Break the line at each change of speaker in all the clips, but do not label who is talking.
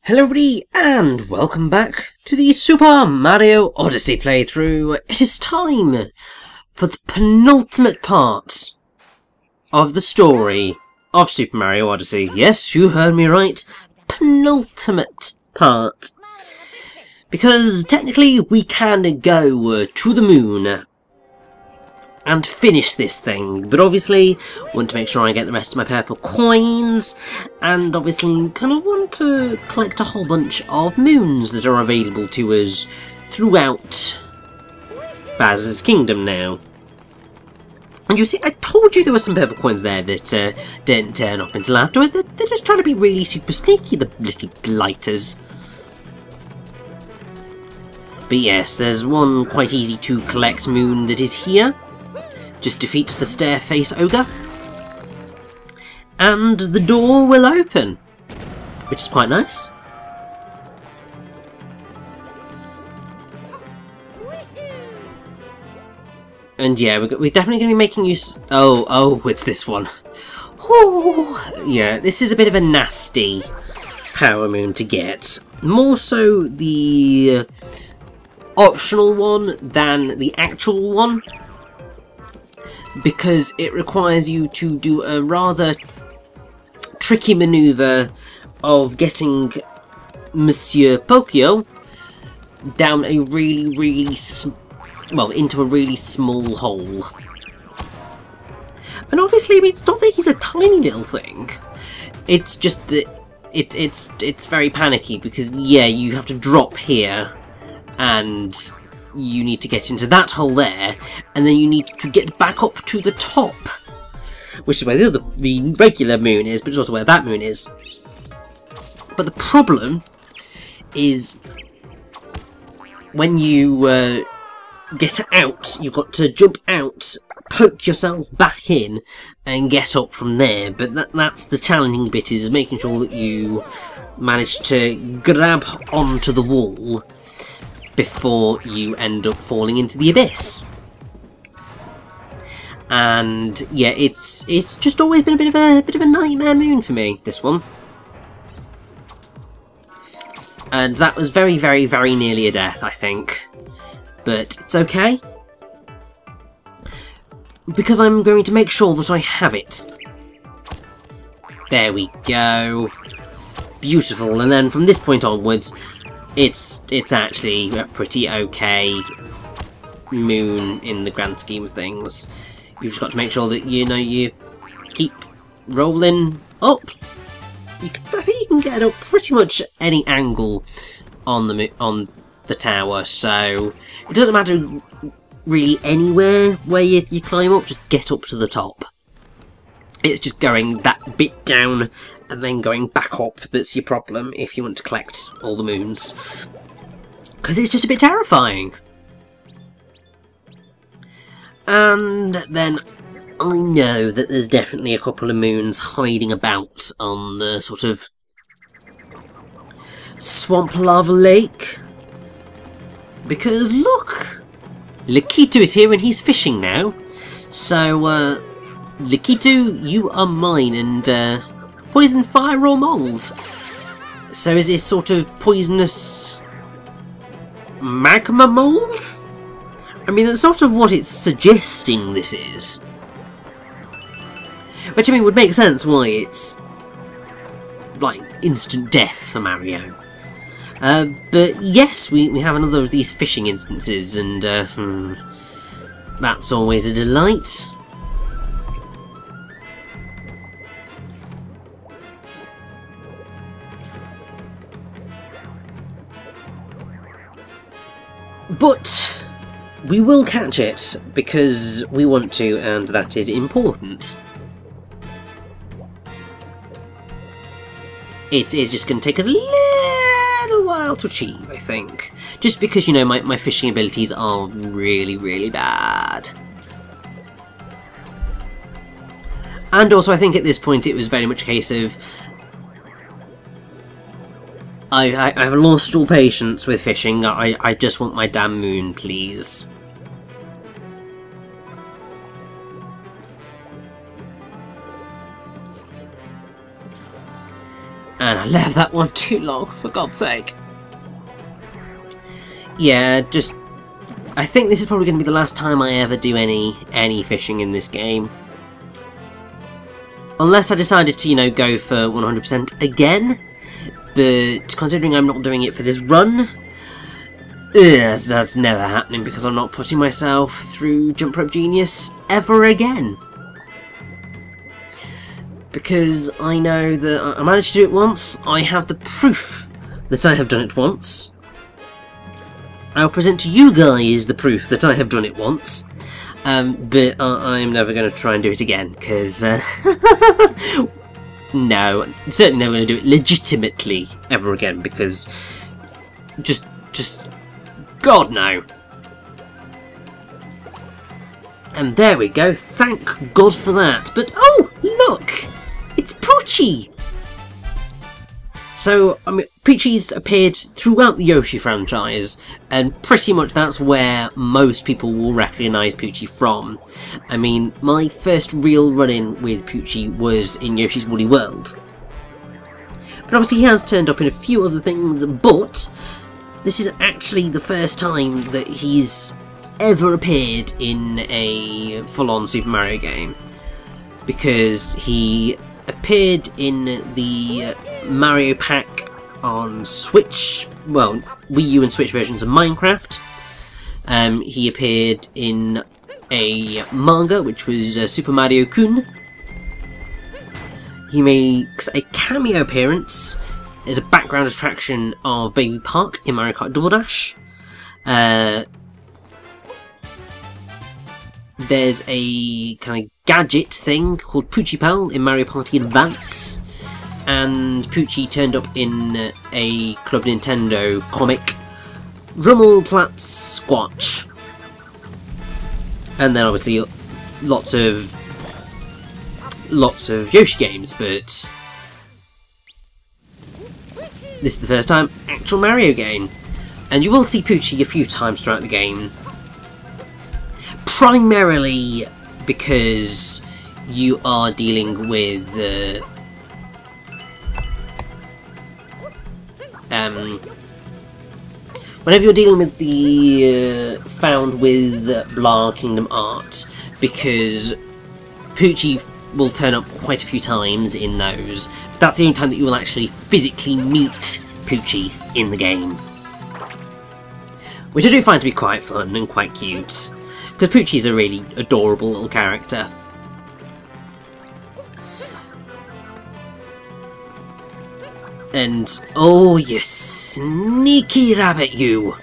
Hello everybody, and welcome back to the Super Mario Odyssey playthrough. It is time for the penultimate part of the story of Super Mario Odyssey. Yes, you heard me right. Penultimate part. Because technically we can go to the moon and finish this thing, but obviously want to make sure I get the rest of my purple coins, and obviously kind of want to collect a whole bunch of moons that are available to us throughout Baz's Kingdom now. And you see, I told you there were some purple coins there that didn't turn up until afterwards. They're just trying to be really super sneaky, the little blighters. But yes, there's one quite easy to collect moon that is here. Just defeats the Stairface Ogre, and the door will open, which is quite nice. And yeah, we're definitely going to be making use... Oh, it's this one. Oh, yeah, this is a bit of a nasty power moon to get. More so the optional one than the actual one, because it requires you to do a rather tricky manoeuvre of getting Monsieur Pokio down a really into a really small hole. And obviously, I mean, it's not that he's a tiny little thing. It's just that it's very panicky because, yeah, you have to drop here and you need to get into that hole there, and then you need to get back up to the top, which is where the regular moon is, but it's also where that moon is. But the problem is when you get out, you've got to jump out, poke yourself back in, and get up from there. But that's the challenging bit, is making sure that you manage to grab onto the wall before you end up falling into the abyss. And yeah, it's just always been a bit of a nightmare moon for me, this one. And that was very nearly a death, I think. But it's okay, because I'm going to make sure that I have it. There we go. Beautiful. And then from this point onwards, it's actually a pretty okay moon in the grand scheme of things. You've just got to make sure that, you know, you keep rolling up. I think you can get up pretty much any angle on the tower, so it doesn't matter really anywhere where you climb up, just get up to the top. It's just going that bit down and then going back up that's your problem if you want to collect all the moons, because it's just a bit terrifying. And then I know that there's definitely a couple of moons hiding about on the sort of swamp lava lake, because look, Lakitu is here and he's fishing now. So Lakitu, you are mine, and poison, fire or mold. So is this sort of poisonous magma mold? I mean, that's sort of what it's suggesting this is. Which, I mean, would make sense why it's like instant death for Mario. But yes, we have another of these fishing instances, and that's always a delight. But we will catch it, because we want to, and that is important. It is just going to take us a little while to achieve, I think. Just because, you know, my fishing abilities are really bad. And also, I think at this point it was very much a case of I've lost all patience with fishing. I just want my damn moon, please. And I left that one too long, for God's sake. Yeah, just... I think this is probably going to be the last time I ever do any fishing in this game. Unless I decided to, you know, go for 100% again. But considering I'm not doing it for this run, that's never happening because I'm not putting myself through Jump Rope Genius ever again. Because I know that I managed to do it once, I have the proof that I have done it once. I'll present to you guys the proof that I have done it once, but I'm never going to try and do it again, because, no, I'm certainly never going to do it legitimately ever again, because, just, God no. And there we go, thank God for that, but, oh, look, it's Poochie! So, I mean, Poochie's appeared throughout the Yoshi franchise, and pretty much that's where most people will recognise Poochie from. I mean, my first real run-in with Poochie was in Yoshi's Woolly World. But obviously he has turned up in a few other things, but this is actually the first time that he's ever appeared in a full-on Super Mario game. Because he appeared in the Mario Pack on Switch, well, Wii U and Switch versions of Minecraft. He appeared in a manga, which was Super Mario Kun. He makes a cameo appearance as a background attraction of Baby Park in Mario Kart Double Dash. There's a kind of gadget thing called Poochie Pal in Mario Party Advance, and Poochie turned up in a Club Nintendo comic, Rummelplatz Squatch. And then obviously lots of Yoshi games, but this is the first time actual Mario game. And you will see Poochie a few times throughout the game. Primarily because you are dealing with whenever you're dealing with the found with Blah Kingdom art, because Poochie will turn up quite a few times in those. That's the only time that you will actually physically meet Poochie in the game, which I do find to be quite fun and quite cute. Because Poochie's a really adorable little character. And, oh you sneaky rabbit you!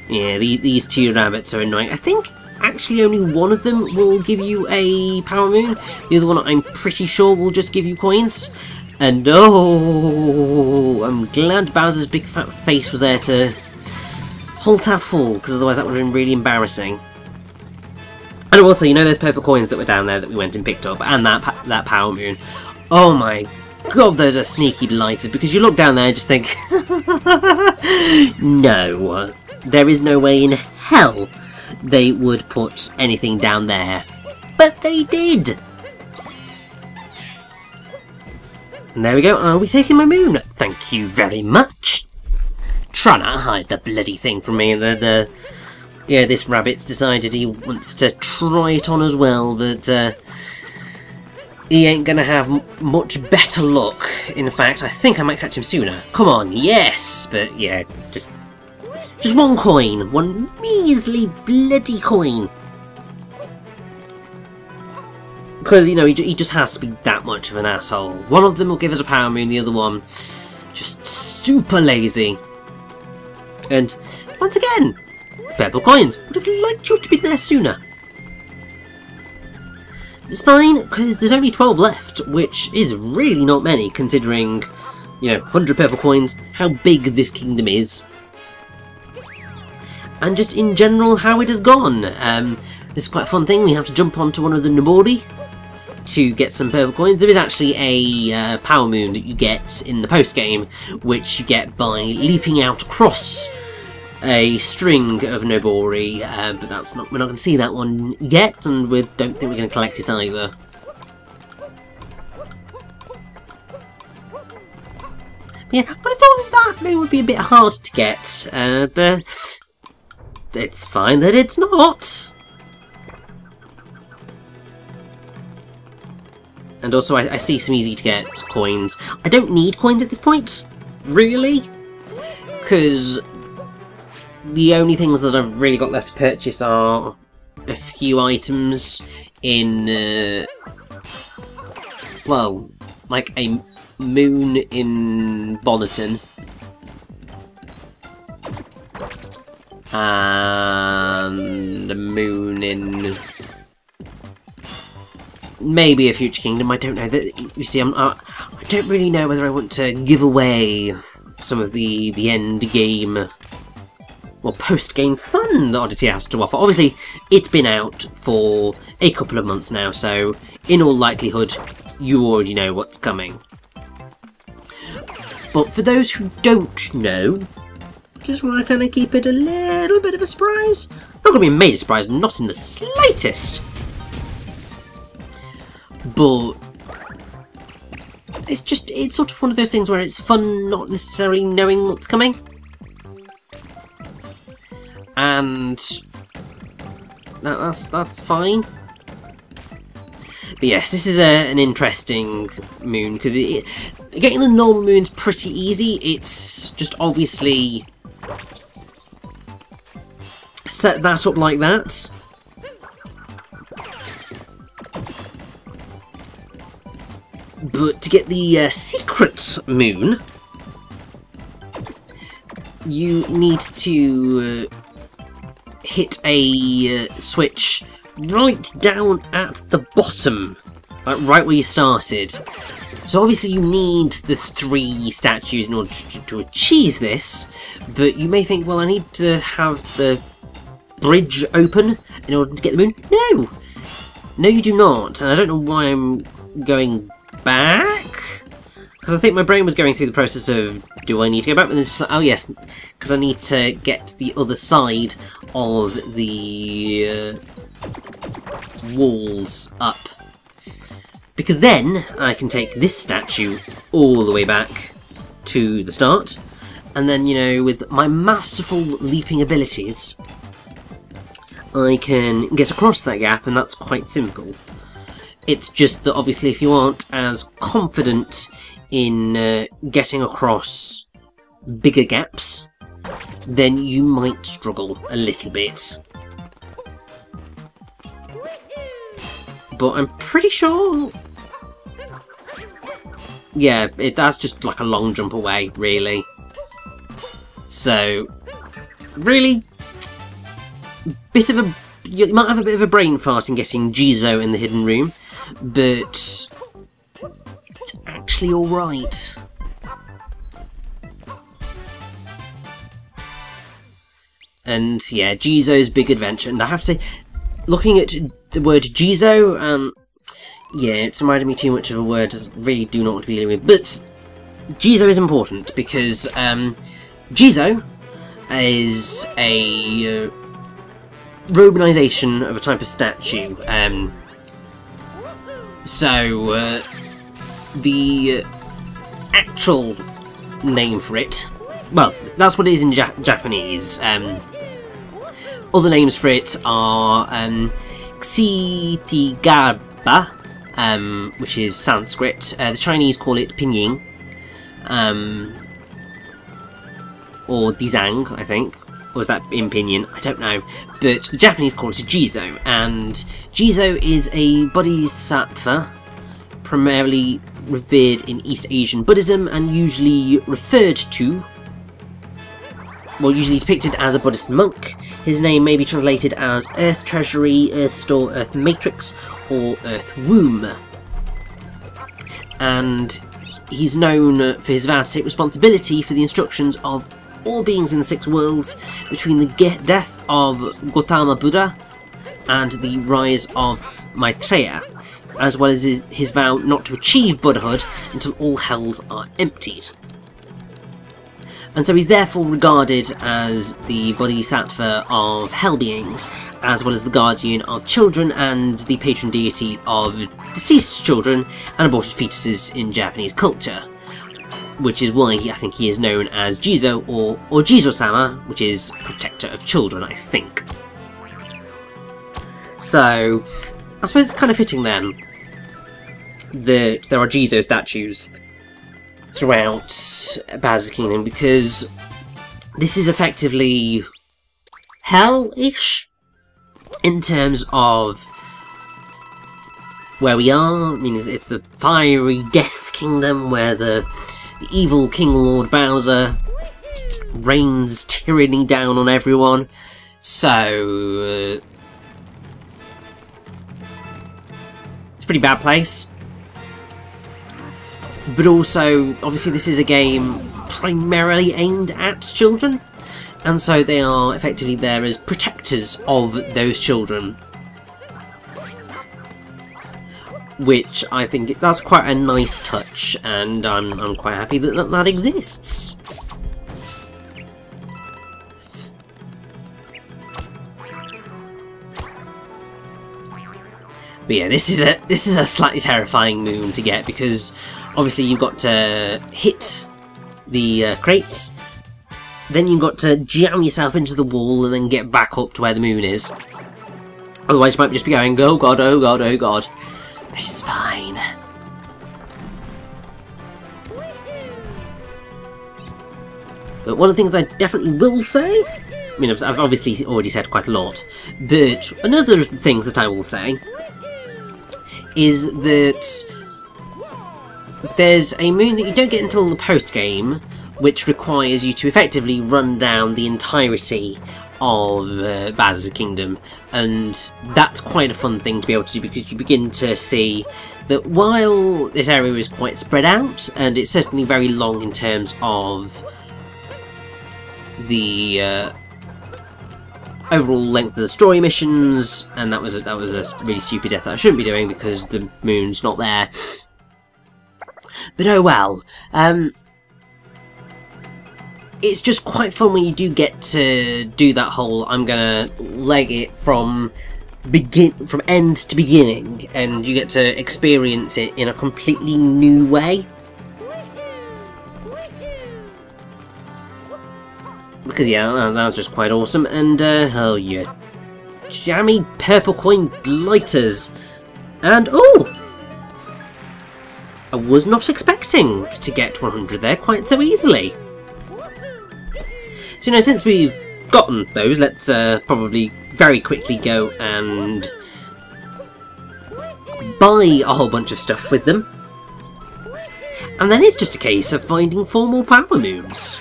Yeah, these two rabbits are annoying. I think actually only one of them will give you a Power Moon. The other one I'm pretty sure will just give you coins. And oh, I'm glad Bowser's big fat face was there to hold that full, because otherwise that would have been really embarrassing. And also, you know those purple coins that were down there that we went and picked up, and that Power Moon. Oh my God, those are sneaky blighters, because you look down there and just think, no, there is no way in hell they would put anything down there. But they did! And there we go, are we taking my moon? Thank you very much! Try not to hide the bloody thing from me. Yeah, this rabbit's decided he wants to try it on as well, but he ain't gonna have much better luck. In fact, I think I might catch him sooner. Come on, yes! But yeah, just one coin. One measly bloody coin. Because, you know, he just has to be that much of an asshole. One of them will give us a Power Moon, the other one just super lazy. And, once again, purple coins. Would have liked you to be there sooner. It's fine, because there's only 12 left, which is really not many, considering, you know, 100 purple coins, how big this kingdom is. And just in general, how it has gone. This is quite a fun thing. We have to jump onto one of the Nobori to get some purple coins. There is actually a Power Moon that you get in the post-game, which you get by leaping out across a string of Nobori, but we're not going to see that one yet, and we don't think we're going to collect it either. Yeah, but I thought that maybe would be a bit hard to get, but it's fine that it's not. And also, I see some easy to get coins. I don't need coins at this point, really, because the only things that I've really got left to purchase are a few items in, well, like a moon in Bonneton, and a moon in maybe a Future Kingdom. I don't know. You see, I don't really know whether I want to give away some of the end game, well, post-game fun that Odyssey has to offer. Obviously, it's been out for a couple of months now, so in all likelihood, you already know what's coming. But for those who don't know, just want to kind of keep it a little bit of a surprise. Not going to be a major surprise, not in the slightest. But it's sort of one of those things where it's fun not necessarily knowing what's coming. And that's fine. But yes, this is an interesting moon, because getting the normal moon's pretty easy. It's just obviously set that up like that. But to get the secret moon, you need to hit a switch right down at the bottom, like right where you started. So obviously you need the 3 statues in order to achieve this, but you may think, well, I need to have the bridge open in order to get the moon. No! No, you do not. And I don't know why I'm going back, because I think my brain was going through the process of, do I need to go back? And it's just like, oh yes, because I need to get the other side of the walls up, because then I can take this statue all the way back to the start, and then, you know, with my masterful leaping abilities, I can get across that gap, and that's quite simple. It's just that obviously if you aren't as confident in getting across bigger gaps, then you might struggle a little bit. But I'm pretty sure, yeah, that's just like a long jump away, really. So, really, you might have a bit of a brain fart in getting Jizo in the hidden room, but it's actually alright. And yeah, Jizo's big adventure, and I have to say, looking at the word Jizo, yeah, it's reminded me too much of a word I really do not want to be dealing with, but Jizo is important, because Jizo is a robonisation of a type of statue. So the actual name for it, well, that's what it is in Japanese. Other names for it are Xitigaba, which is Sanskrit. The Chinese call it Pinyin, or Dizang, I think. Or is that in Pinyin? I don't know. But the Japanese call it a Jizo, and Jizo is a bodhisattva, primarily revered in East Asian Buddhism, and usually referred to, well, usually depicted as a Buddhist monk. His name may be translated as Earth Treasury, Earth Store, Earth Matrix, or Earth Womb. And he's known for his vow to take responsibility for the instructions of all beings in the 6 worlds between the death of Gautama Buddha and the rise of Maitreya, as well as his vow not to achieve Buddhahood until all hells are emptied. And so he's therefore regarded as the Bodhisattva of hell beings, as well as the guardian of children and the patron deity of deceased children and aborted fetuses in Japanese culture. which is why I think he is known as Jizo or Jizo-sama, which is protector of children, I think. So, I suppose it's kind of fitting then that there are Jizo statues throughout Bowser's Kingdom, because this is effectively hell-ish in terms of where we are. I mean, it's the fiery Death Kingdom where the evil King Lord Bowser rains tyranny down on everyone. So it's a pretty bad place. But also, obviously this is a game primarily aimed at children, and so they are effectively there as protectors of those children. Which I think that's quite a nice touch, and I'm quite happy that that exists. But yeah, this is a slightly terrifying moon to get, because obviously you've got to hit the crates, then you've got to jam yourself into the wall and then get back up to where the moon is. Otherwise you might just be going, oh god, oh god, oh god. It is fine. But one of the things I definitely will say, I mean, I've obviously already said quite a lot, but another of the things that I will say is that there's a moon that you don't get until the post-game, which requires you to effectively run down the entirety of Bowser's Kingdom, and that's quite a fun thing to be able to do, because you begin to see that while this area is quite spread out, and it's certainly very long in terms of the overall length of the story missions, and that was a really stupid death that I shouldn't be doing because the moon's not there. But oh well. It's just quite fun when you do get to do that whole I'm gonna leg it from end to beginning, and you get to experience it in a completely new way. Because yeah, that was just quite awesome. And oh yeah, jammy purple coin blighters, and oh, I was not expecting to get 100 there quite so easily. So, you know, since we've gotten those, let's probably very quickly go and buy a whole bunch of stuff with them. And then it's just a case of finding 4 more power moons,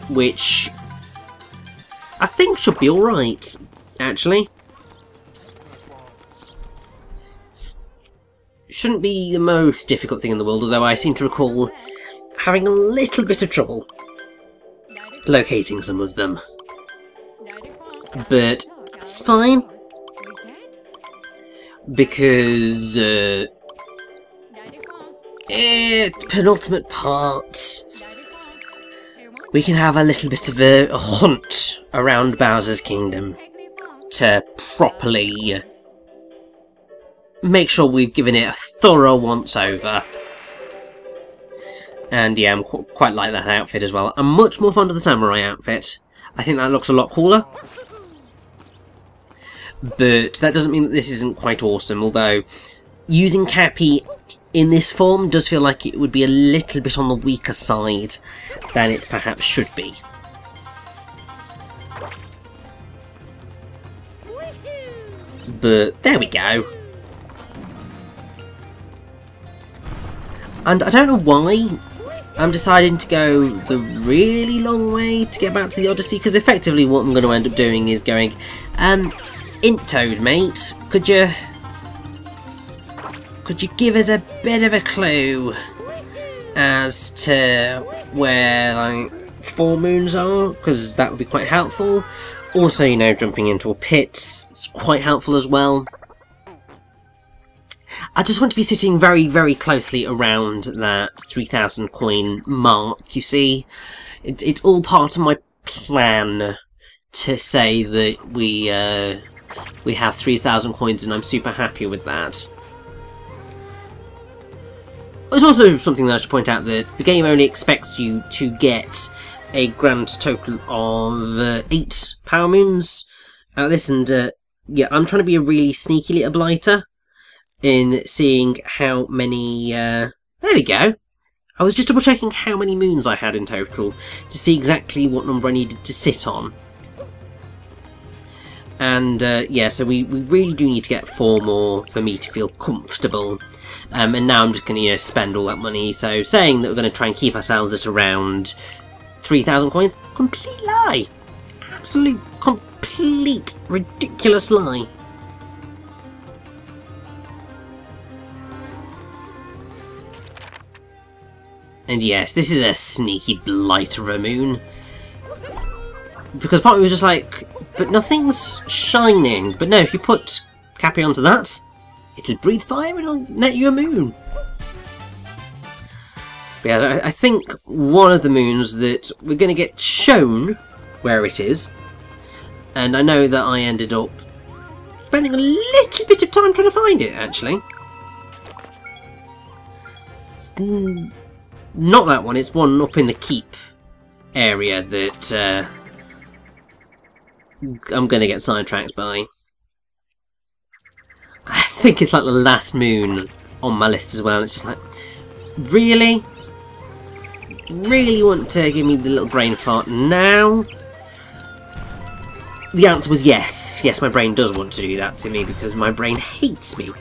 which I think should be alright, actually. Shouldn't be the most difficult thing in the world, although I seem to recall having a little bit of trouble locating some of them. But it's fine, because it's penultimate part. We can have a little bit of a hunt around Bowser's Kingdom to properly make sure we've given it a thorough once over. And yeah, I'm quite like that outfit as well. I'm much more fond of the samurai outfit. I think that looks a lot cooler. But that doesn't mean that this isn't quite awesome, although using Cappy in this form does feel like it would be a little bit on the weaker side than it perhaps should be. But there we go. And I don't know why I'm deciding to go the really long way to get back to the Odyssey, because effectively what I'm going to end up doing is going, Int Toad, mate, could you give us a bit of a clue as to where, like, 4 moons are? Because that would be quite helpful. Also, you know, jumping into a pit is quite helpful as well. I just want to be sitting very, very closely around that 3,000 coin mark, you see. It's all part of my plan to say that we have 3,000 coins, and I'm super happy with that. there's also something that I should point out, that the game only expects you to get a grand total of 8 power moons out of this, and yeah, I'm trying to be a really sneaky little blighter in seeing how many... there we go! I was just double checking how many moons I had in total to see exactly what number I needed to sit on. And yeah, so we really do need to get 4 more for me to feel comfortable. And now I'm just going to spend all that money. So saying that we're going to try and keep ourselves at around 3,000 coins, complete lie. Absolute, complete, ridiculous lie. And yes, this is a sneaky blight of a moon. Because part of me was just like, but nothing's shining. But no, if you put Cappy onto that, it'll breathe fire and it'll net you a moon. But yeah, I think one of the moons that we're going to get shown where it is. And I know that I ended up spending a little bit of time trying to find it, actually. Not that one, it's one up in the keep area that I'm going to get sidetracked by. I think it's like the last moon on my list as well. It's just like, really? Really want to give me the little brain fart now? The answer was yes. Yes, my brain does want to do that to me because my brain hates me.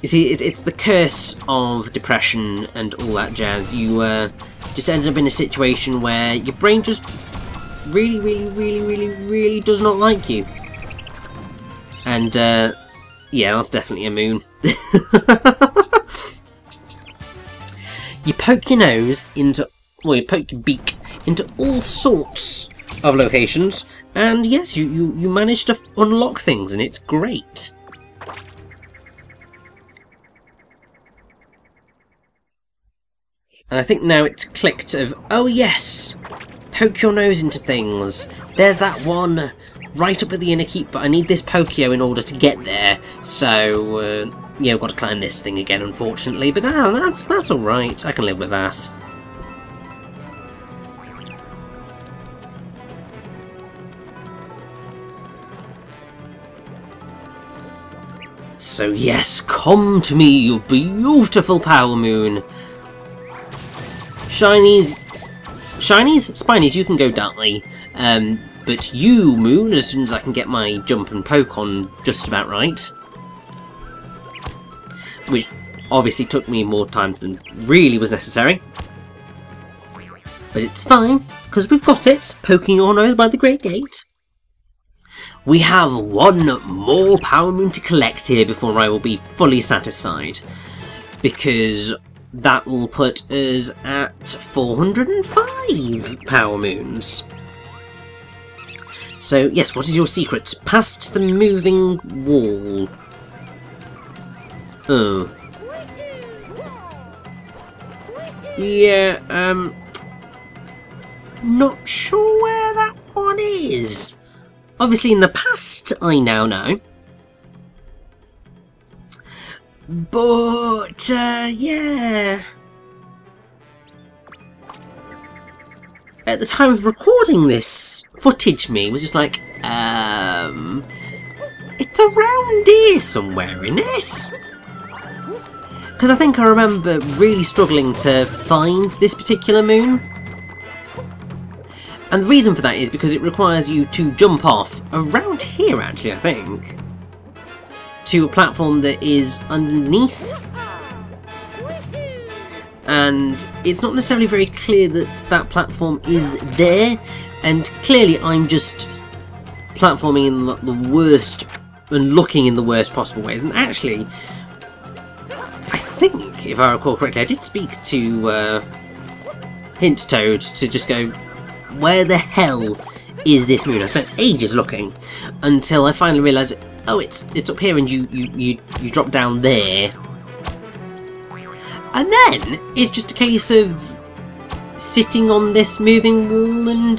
You see, it's the curse of depression and all that jazz. You just end up in a situation where your brain just really does not like you. And, yeah, that's definitely a moon. You poke your nose into, well, you poke your beak into all sorts of locations, and yes, you manage to unlock things, and it's great. And I think now it's clicked of, oh yes, poke your nose into things. There's that one right up at the inner keep, but I need this Pokio in order to get there. So, yeah, I've got to climb this thing again, unfortunately. But that's alright. I can live with that. So yes, come to me, you beautiful Power Moon. Shinies, Spinies, you can go die. But you, Moon, as soon as I can get my jump and poke on just about right. Which obviously took me more time than really was necessary. But it's fine, because we've got it, poking your nose by the Great Gate. We have one more Power Moon to collect here before I will be fully satisfied. Because that will put us at 405 Power Moons. So, yes, what is your secret? Past the moving wall. Oh. Yeah, not sure where that one is. Obviously, in the past, I now know. But, yeah. At the time of recording this footage, me was just like, it's around here somewhere, isn't it? Because I think I remember really struggling to find this particular moon. And the reason for that is because it requires you to jump off around here, actually, I think, to a platform that is underneath. And it's not necessarily very clear that that platform is there, and clearly I'm just platforming in the worst and looking in the worst possible ways. And actually, I think, if I recall correctly, I did speak to Hint Toad to just go, where the hell is this moon? I spent ages looking until I finally realised, oh, it's up here, and you drop down there. And then it's just a case of sitting on this moving wall and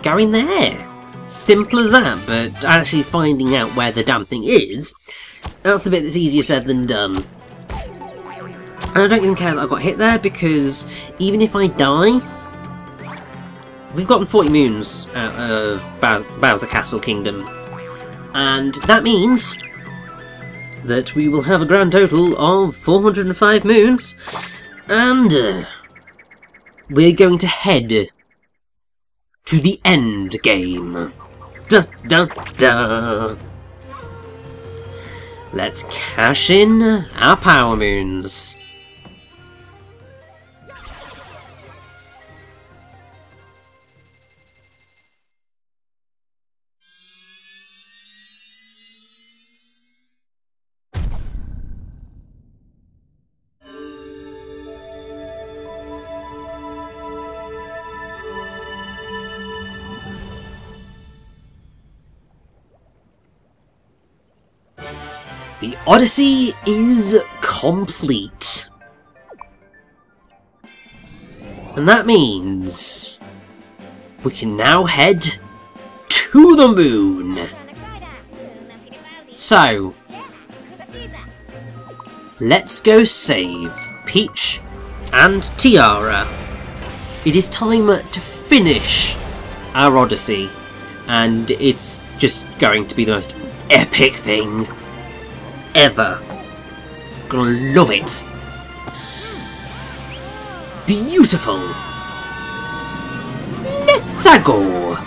going there. Simple as that, but actually finding out where the damn thing is That's the bit that's easier said than done. And I don't even care that I got hit there, because even if I die, we've gotten 40 moons out of Bowser Castle Kingdom. And that means that we will have a grand total of 405 moons, and we're going to head to the end game. Dun, dun, dun. Let's cash in our power moons. The Odyssey is complete. And that means we can now head to the moon. So, let's go save Peach and Tiara. It is time to finish our Odyssey, and it's just going to be the most epic thing ever. Gonna love it. Beautiful. Let's go.